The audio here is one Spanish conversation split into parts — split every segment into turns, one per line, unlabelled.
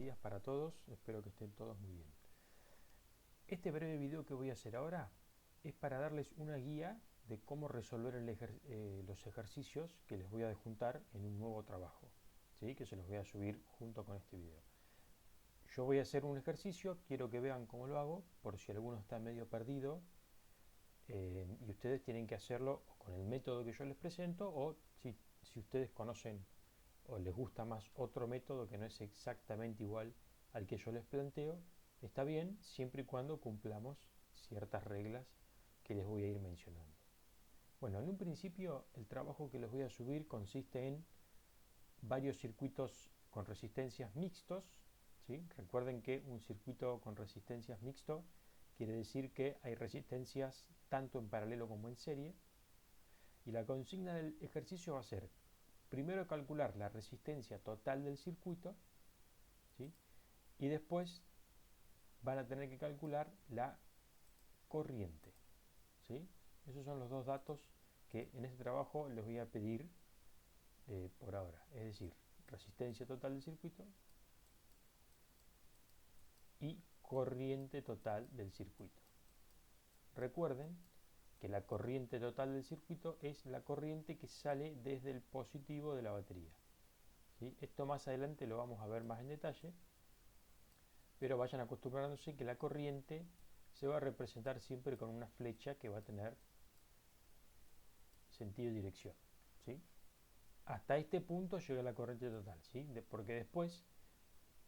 días para todos, espero que estén todos muy bien. Este breve video que voy a hacer ahora es para darles una guía de cómo resolver los ejercicios que les voy a adjuntar en un nuevo trabajo, ¿sí? Que se los voy a subir junto con este video. Yo voy a hacer un ejercicio, quiero que vean cómo lo hago, por si alguno está medio perdido, y ustedes tienen que hacerlo con el método que yo les presento, o si ustedes conocen o les gusta más otro método que no es exactamente igual al que yo les planteo, está bien, siempre y cuando cumplamos ciertas reglas que les voy a ir mencionando. Bueno, en un principio el trabajo que les voy a subir consiste en varios circuitos con resistencias mixtos, ¿sí? Recuerden que un circuito con resistencias mixto quiere decir que hay resistencias tanto en paralelo como en serie, y la consigna del ejercicio va a ser primero calcular la resistencia total del circuito, ¿sí? Y después van a tener que calcular la corriente, ¿sí? Esos son los dos datos que en este trabajo les voy a pedir por ahora, es decir, resistencia total del circuito y corriente total del circuito. Recuerden que la corriente total del circuito es la corriente que sale desde el positivo de la batería, ¿sí? Esto más adelante lo vamos a ver más en detalle, pero vayan acostumbrándose que la corriente se va a representar siempre con una flecha que va a tener sentido y dirección, ¿sí? Hasta este punto llega la corriente total, ¿sí? Porque después,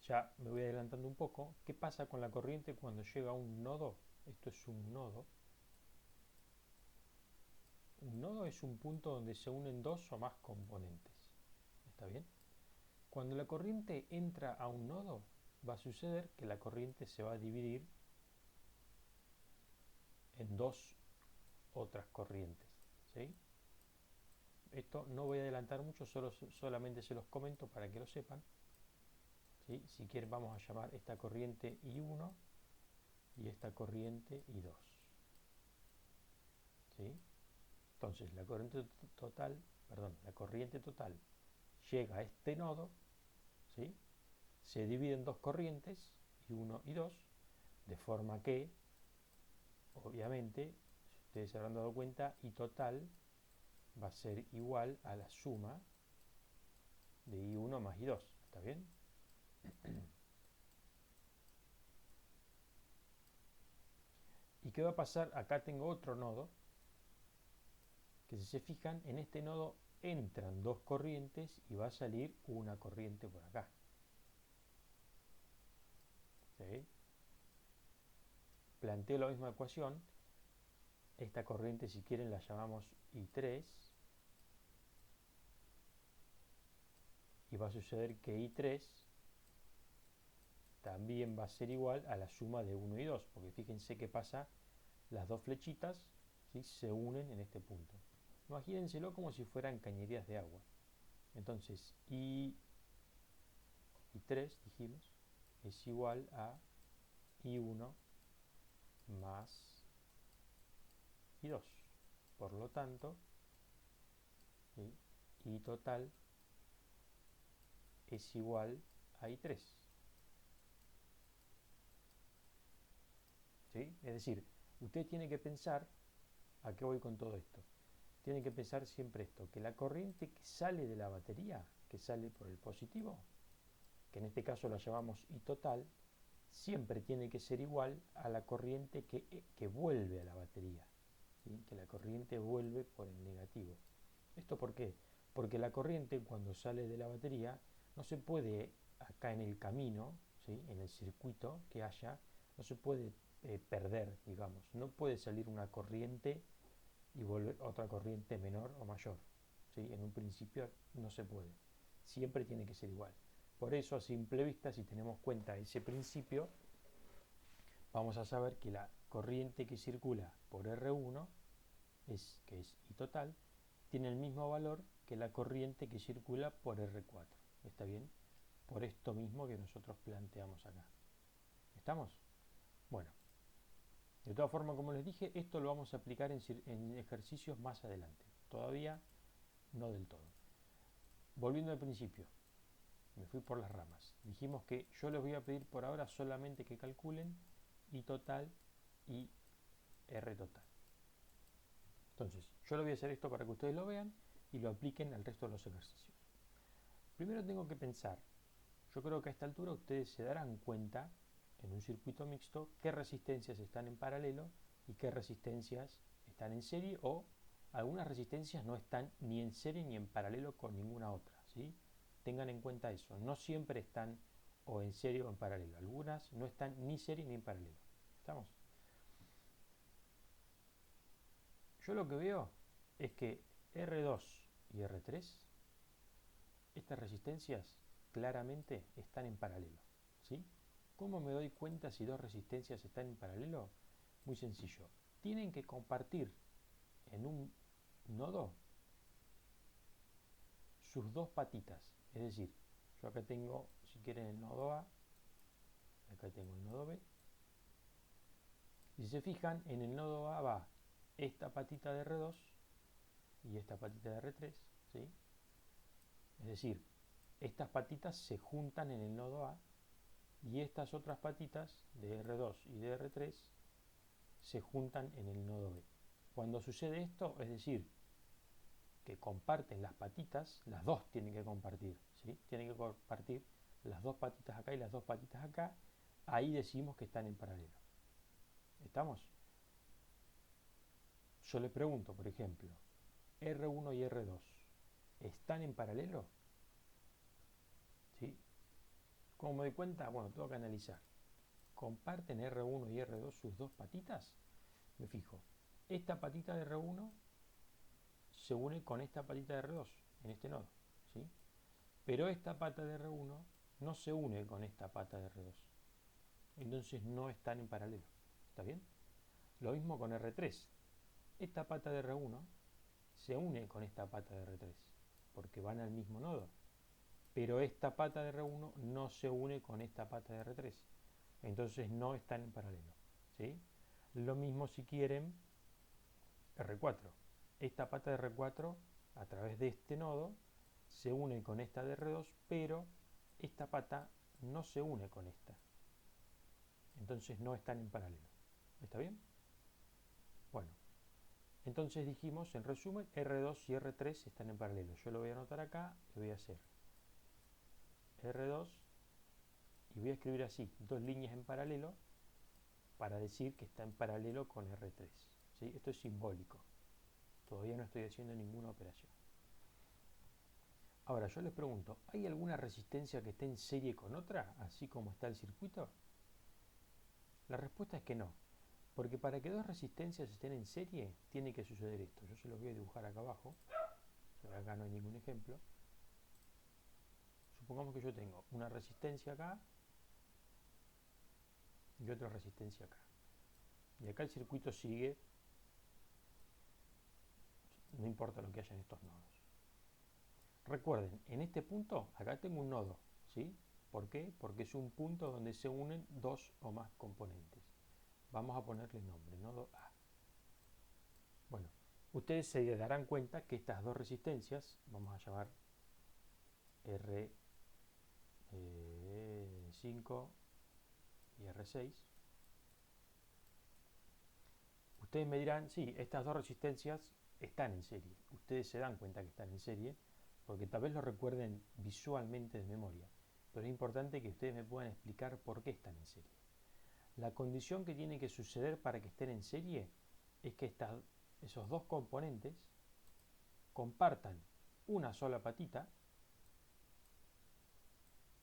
ya me voy adelantando un poco, ¿qué pasa con la corriente cuando llega a un nodo? Esto es un nodo. Un nodo es un punto donde se unen dos o más componentes, ¿está bien? Cuando la corriente entra a un nodo, va a suceder que la corriente se va a dividir en dos otras corrientes, ¿sí? Esto no voy a adelantar mucho, solamente se los comento para que lo sepan, ¿sí? Si quieren vamos a llamar esta corriente I1 y esta corriente I2, ¿sí? Entonces la corriente total llega a este nodo, ¿sí? Se divide en dos corrientes, I1 y 2, de forma que, obviamente, si ustedes se habrán dado cuenta, I total va a ser igual a la suma de I1 más I2, ¿está bien? ¿Y qué va a pasar? Acá tengo otro nodo, que si se fijan, en este nodo entran dos corrientes y va a salir una corriente por acá, ¿sí? Planteo la misma ecuación, esta corriente si quieren la llamamos I3, y va a suceder que I3 también va a ser igual a la suma de 1 y 2, porque fíjense que pasa, las dos flechitas, ¿sí? Se unen en este punto. Imagínenselo como si fueran cañerías de agua. Entonces I3, dijimos, es igual a I1 más I2. Por lo tanto, ¿sí? I total es igual a I3, ¿sí? Es decir, usted tiene que pensar, ¿a qué voy con todo esto? Tiene que pensar siempre esto, que la corriente que sale de la batería, que sale por el positivo, que en este caso la llamamos I total, siempre tiene que ser igual a la corriente que vuelve a la batería, ¿sí? Que la corriente vuelve por el negativo. ¿Esto por qué? Porque la corriente cuando sale de la batería no se puede, acá en el camino, ¿sí? En el circuito que haya, no se puede perder, digamos. No puede salir una corriente y volver otra corriente menor o mayor, ¿sí? En un principio no se puede. Siempre tiene que ser igual. Por eso, a simple vista, si tenemos en cuenta ese principio, vamos a saber que la corriente que circula por R1, que es I total, tiene el mismo valor que la corriente que circula por R4. ¿Está bien? Por esto mismo que nosotros planteamos acá. ¿Estamos? Bueno, de todas formas, como les dije, esto lo vamos a aplicar en ejercicios más adelante. Todavía no del todo. Volviendo al principio. me fui por las ramas. Dijimos que yo les voy a pedir por ahora solamente que calculen I total y R total. Entonces, yo le voy a hacer esto para que ustedes lo vean y lo apliquen al resto de los ejercicios. Primero tengo que pensar, yo creo que a esta altura ustedes se darán cuenta en un circuito mixto qué resistencias están en paralelo y qué resistencias están en serie, o algunas resistencias no están ni en serie ni en paralelo con ninguna otra, ¿sí? Tengan en cuenta eso, no siempre están o en serie o en paralelo, algunas no están ni serie ni en paralelo. ¿Estamos? Yo lo que veo es que R2 y R3, estas resistencias claramente están en paralelo, ¿sí? ¿Cómo me doy cuenta si dos resistencias están en paralelo? Muy sencillo. Tienen que compartir en un nodo sus dos patitas. Es decir, yo acá tengo, si quieren, el nodo A, acá tengo el nodo B. Y si se fijan, en el nodo A va esta patita de R2 y esta patita de R3, ¿sí? Es decir, estas patitas se juntan en el nodo A y estas otras patitas de R2 y de R3 se juntan en el nodo B. Cuando sucede esto, es decir, que comparten las patitas, las dos tienen que compartir, ¿sí? Tienen que compartir las dos patitas acá y las dos patitas acá, ahí decimos que están en paralelo. ¿Estamos? Yo les pregunto, por ejemplo, R1 y R2, ¿están en paralelo? ¿Sí? ¿Cómo me doy cuenta? Bueno, tengo que analizar. ¿Comparten R1 y R2 sus dos patitas? Me fijo. Esta patita de R1 se une con esta patita de R2 en este nodo, ¿sí? Pero esta pata de R1 no se une con esta pata de R2. Entonces no están en paralelo. ¿Está bien? Lo mismo con R3. Esta pata de R1 se une con esta pata de R3 porque van al mismo nodo. Pero esta pata de R1 no se une con esta pata de R3. Entonces no están en paralelo, ¿sí? Lo mismo si quieren R4. Esta pata de R4 a través de este nodo se une con esta de R2, pero esta pata no se une con esta. Entonces no están en paralelo. ¿Está bien? Bueno, entonces dijimos, en resumen, R2 y R3 están en paralelo. Yo lo voy a anotar acá y voy a hacer R2 y voy a escribir así, dos líneas en paralelo para decir que está en paralelo con R3. ¿Sí? Esto es simbólico. Todavía no estoy haciendo ninguna operación. Ahora, yo les pregunto, ¿hay alguna resistencia que esté en serie con otra, así como está el circuito? La respuesta es que no, porque para que dos resistencias estén en serie, tiene que suceder esto. Yo se los voy a dibujar acá abajo, acá no hay ningún ejemplo. Supongamos que yo tengo una resistencia acá y otra resistencia acá. Y acá el circuito sigue, no importa lo que haya en estos nodos. Recuerden, en este punto, acá tengo un nodo, ¿sí? ¿Por qué? Porque es un punto donde se unen dos o más componentes. Vamos a ponerle nombre, nodo A. Bueno, ustedes se darán cuenta que estas dos resistencias, vamos a llamar R5 y R6, ustedes me dirán, sí, estas dos resistencias están en serie. Ustedes se dan cuenta que están en serie, porque tal vez lo recuerden visualmente de memoria, pero es importante que ustedes me puedan explicar por qué están en serie. La condición que tiene que suceder para que estén en serie es que esos dos componentes compartan una sola patita,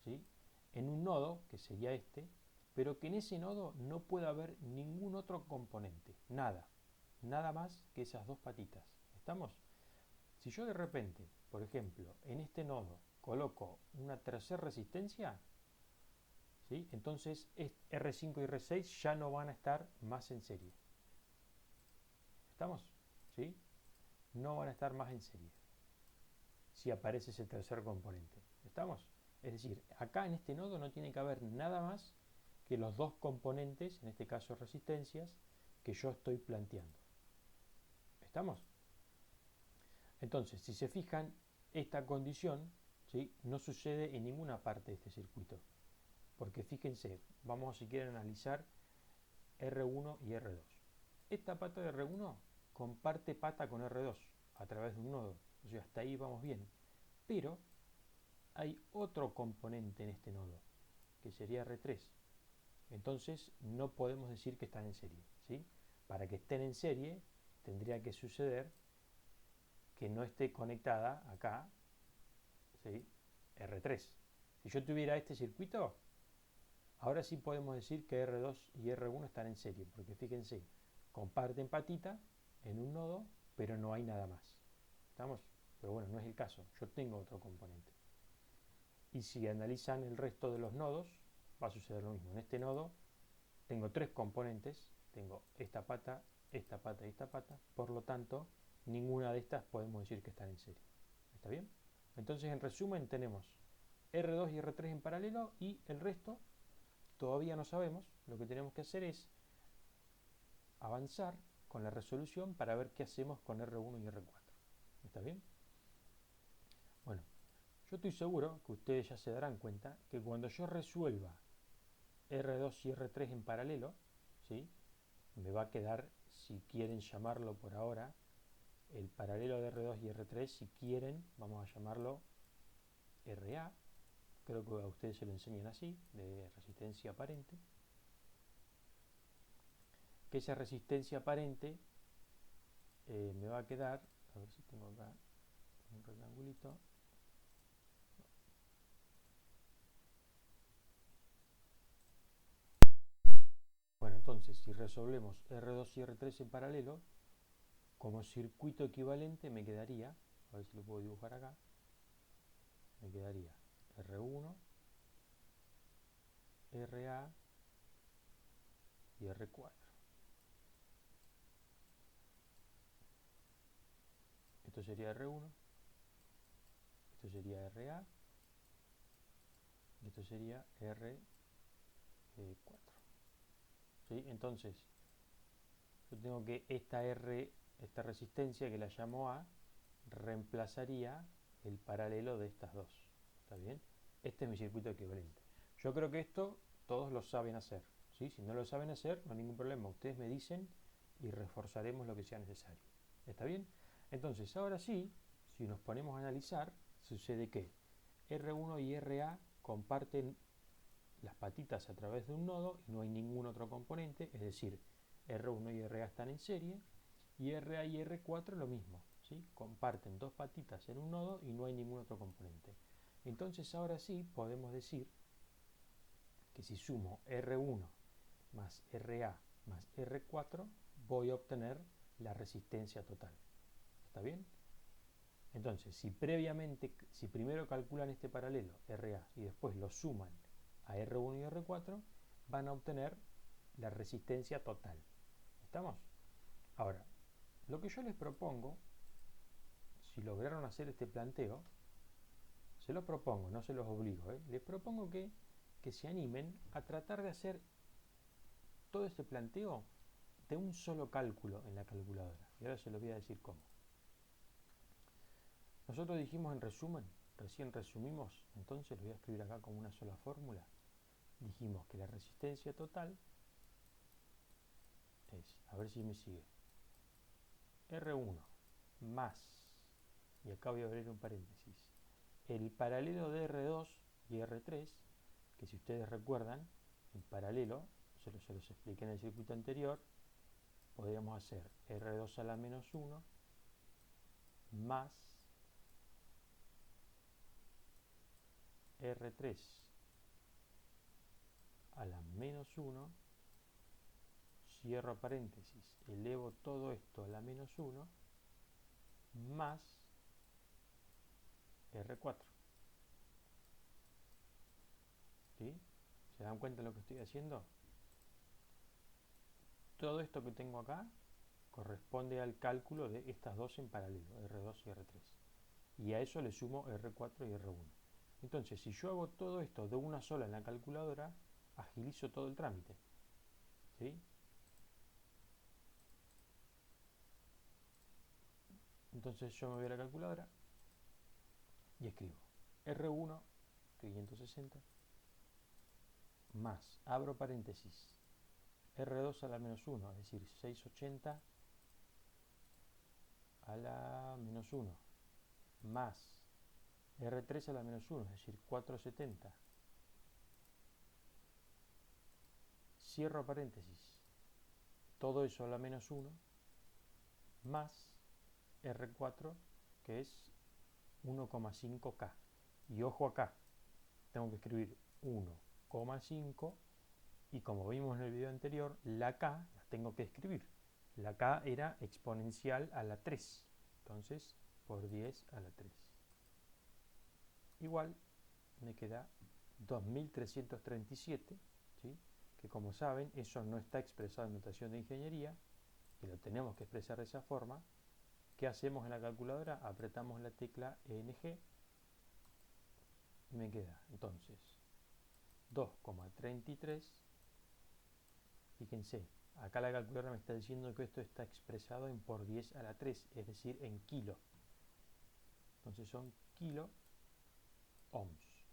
¿sí? En un nodo, que sería este, pero que en ese nodo no pueda haber ningún otro componente, nada más que esas dos patitas. ¿Estamos? Si yo de repente, por ejemplo, en este nodo coloco una tercera resistencia, ¿sí? Entonces R5 y R6 ya no van a estar más en serie. ¿Estamos? ¿Sí? No van a estar más en serie si aparece ese tercer componente. ¿Estamos? Es decir, acá en este nodo no tiene que haber nada más que los dos componentes, en este caso resistencias, que yo estoy planteando. ¿Estamos? Entonces, si se fijan, esta condición, ¿sí? No sucede en ninguna parte de este circuito. Porque fíjense, vamos si quieren analizar R1 y R2. Esta pata de R1 comparte pata con R2 a través de un nodo. O sea, hasta ahí vamos bien. Pero hay otro componente en este nodo, que sería R3. Entonces no podemos decir que están en serie, ¿sí? Para que estén en serie tendría que suceder que no esté conectada acá, ¿sí? R3. Si yo tuviera este circuito, ahora sí podemos decir que R2 y R1 están en serie, porque fíjense, comparten patita en un nodo, pero no hay nada más. ¿Estamos? Pero bueno, no es el caso, yo tengo otro componente. Y si analizan el resto de los nodos, va a suceder lo mismo. En este nodo tengo tres componentes, tengo esta pata, esta pata y esta pata, por lo tanto, ninguna de estas podemos decir que están en serie. ¿Está bien? Entonces, en resumen, tenemos R2 y R3 en paralelo y el resto todavía no sabemos. Lo que tenemos que hacer es avanzar con la resolución para ver qué hacemos con R1 y R4. ¿Está bien? Bueno, yo estoy seguro que ustedes ya se darán cuenta que cuando yo resuelva R2 y R3 en paralelo, ¿sí? Me va a quedar, si quieren llamarlo por ahora, el paralelo de R2 y R3, si quieren, vamos a llamarlo RA. Creo que a ustedes se lo enseñan así, de resistencia aparente. Que esa resistencia aparente me va a quedar, a ver si tengo acá un rectangulito. Bueno, entonces si resolvemos R2 y R3 en paralelo, como circuito equivalente me quedaría, a ver si lo puedo dibujar acá, me quedaría R1, RA y R4. Esto sería R1, esto sería RA y esto sería R4. ¿Sí? Entonces, yo tengo que esta resistencia que la llamo A, reemplazaría el paralelo de estas dos. ¿Está bien? Este es mi circuito equivalente. Yo creo que esto todos lo saben hacer. ¿Sí? Si no lo saben hacer, no hay ningún problema. Ustedes me dicen y reforzaremos lo que sea necesario. ¿Está bien? Entonces, ahora sí, si nos ponemos a analizar, sucede que R1 y RA comparten las patitas a través de un nodo y no hay ningún otro componente, es decir, R1 y RA están en serie y RA y R4 lo mismo, ¿sí? Comparten dos patitas en un nodo y no hay ningún otro componente. Entonces ahora sí podemos decir que si sumo R1 más RA más R4 voy a obtener la resistencia total. ¿Está bien? Entonces, si primero calculan este paralelo RA y después lo suman a R1 y R4, van a obtener la resistencia total. ¿Estamos? Ahora, lo que yo les propongo, si lograron hacer este planteo, se los propongo, no se los obligo, les propongo que se animen a tratar de hacer todo este planteo de un solo cálculo en la calculadora. Y ahora se los voy a decir cómo. Nosotros dijimos en resumen, recién resumimos, entonces lo voy a escribir acá como una sola fórmula. Dijimos que la resistencia total es, a ver si me sigue, R1 más, y acá voy a abrir un paréntesis, el paralelo de R2 y R3, que si ustedes recuerdan, en paralelo, se los expliqué en el circuito anterior, podríamos hacer R2 a la menos 1 más R3 a la menos 1, cierro paréntesis, elevo todo esto a la menos 1, más R4. ¿Sí? ¿Se dan cuenta de lo que estoy haciendo? Todo esto que tengo acá corresponde al cálculo de estas dos en paralelo, R2 y R3. Y a eso le sumo R4 y R1. Entonces, si yo hago todo esto de una sola en la calculadora, agilizo todo el trámite. ¿Sí? Entonces yo me voy a la calculadora y escribo R1, 560, más, abro paréntesis, R2 a la menos 1, es decir, 680 a la menos 1, más R3 a la menos 1, es decir, 470. Cierro paréntesis, todo eso a la menos 1, más R4, que es 1,5K. Y ojo acá, tengo que escribir 1,5 y como vimos en el video anterior, la K la tengo que escribir. La K era exponencial a la 3, entonces por 10 a la 3. Igual me queda 2337, ¿sí? Que como saben, eso no está expresado en notación de ingeniería, y lo tenemos que expresar de esa forma. ¿Qué hacemos en la calculadora? Apretamos la tecla ENG y me queda entonces 2,33. Fíjense, acá la calculadora me está diciendo que esto está expresado en por 10 a la 3, es decir, en kilo. Entonces son kilo ohms.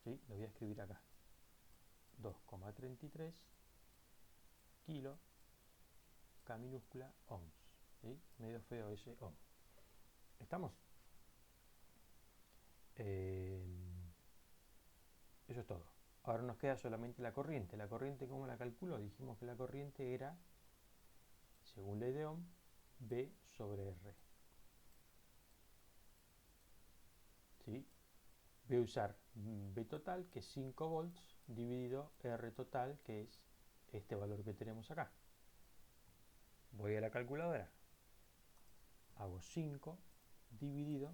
¿Sí? Lo voy a escribir acá. 2,33 kilo, K minúscula, ohms. ¿Sí? Medio feo ese ohm. ¿Estamos? Eso es todo. Ahora nos queda solamente la corriente. ¿La corriente cómo la calculo? Dijimos que la corriente era, según ley de Ohm, B sobre R. ¿Sí? Voy a usar B total, que es 5 volts, dividido R total, que es este valor que tenemos acá. Voy a la calculadora, hago 5 dividido,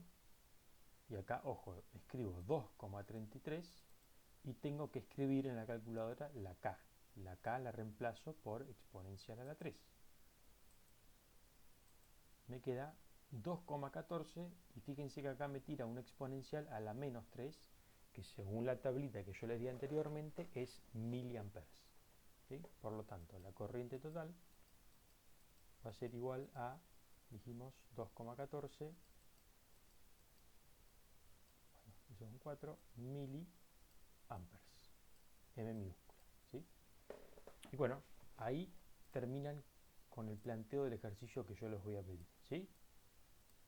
y acá, ojo, escribo 2,33 y tengo que escribir en la calculadora la K. La K la reemplazo por exponencial a la 3. Me queda 2,14 y fíjense que acá me tira una exponencial a la menos 3, que según la tablita que yo les di anteriormente es miliamperes. ¿Sí? Por lo tanto, la corriente total va a ser igual a, dijimos, 2,14, bueno, eso son 4 miliamperes, M minúscula. ¿Sí? Y bueno, ahí terminan con el planteo del ejercicio que yo les voy a pedir. ¿Sí?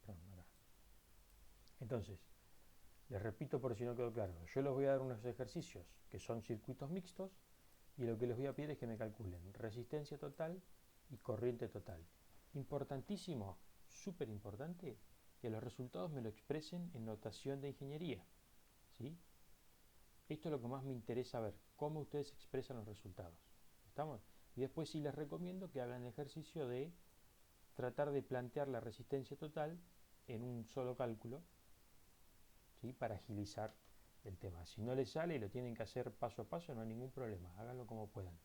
Perdón, acá. Entonces, les repito por si no quedó claro, yo les voy a dar unos ejercicios que son circuitos mixtos y lo que les voy a pedir es que me calculen resistencia total y corriente total. Importantísimo, súper importante, que los resultados me lo expresen en notación de ingeniería. ¿Sí? Esto es lo que más me interesa ver, cómo ustedes expresan los resultados. ¿Estamos? Y después sí les recomiendo que hagan el ejercicio de tratar de plantear la resistencia total en un solo cálculo, ¿sí? Para agilizar el tema. Si no les sale y lo tienen que hacer paso a paso, no hay ningún problema, háganlo como puedan.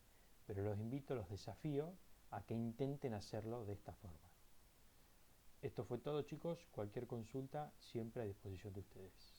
Pero los invito, los desafío a que intenten hacerlo de esta forma. Esto fue todo, chicos. Cualquier consulta siempre a disposición de ustedes.